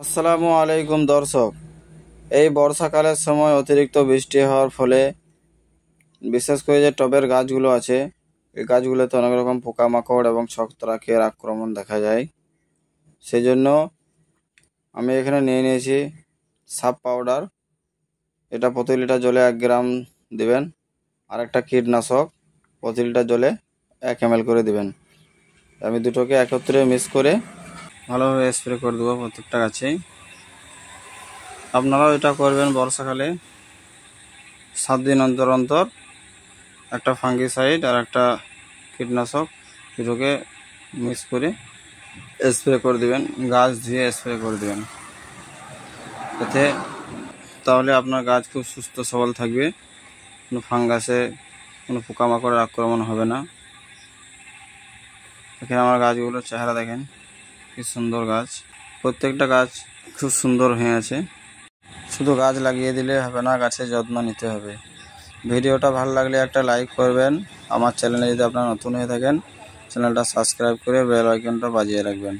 আসসালামু আলাইকুম দর্শক। এই বর্ষাকালের সময় অতিরিক্ত বৃষ্টি হওয়ার ফলে বিশেষ করে যে টবের গাছগুলো আছে, এই গাছগুলোতে অনেক রকম পোকামাকড় এবং ছত্রাকের আক্রমণ দেখা যায়। সেই জন্য আমি এখানে নিয়ে নিয়েছি সাপ পাউডার। এটা প্রতি লিটার জলে 1 গ্রাম দিবেন। আর একটা কীটনাশক প্রতি লিটার জলে 1 ml করে দিবেন। আমি দুটোকে একত্রে মিক্স করে ভালোভাবে স্প্রে করে দেবো প্রত্যেকটা গাছেই। আপনারাও এটা করবেন বর্ষাকালে। 7 দিন অন্তর অন্তর একটা ফাঙ্গিসাইড আর একটা কীটনাশক দুটোকে মিক্স করে স্প্রে করে দিবেন, গাছ ধুয়ে স্প্রে করে দিবেন। তাহলে আপনার গাছ খুব সুস্থ সবল থাকবে, কোনো ফাঙ্গাসে কোনো পোকামাকড়ের আক্রমণ হবে না। এখানে আমার গাছগুলোর চেহারা দেখেন, কি সুন্দর গাছ। প্রত্যেকটা গাছ খুব সুন্দর হয়ে আছে। শুধু গাছ লাগিয়ে দিলে হবে না, গাছের যত্ন নিতে হবে। ভিডিওটা ভালো লাগলে একটা লাইক করবেন। আমার চ্যানেলে যদি আপনারা নতুন হয়ে থাকেন, চ্যানেলটা সাবস্ক্রাইব করে বেল আইকনটা বাজিয়ে রাখবেন।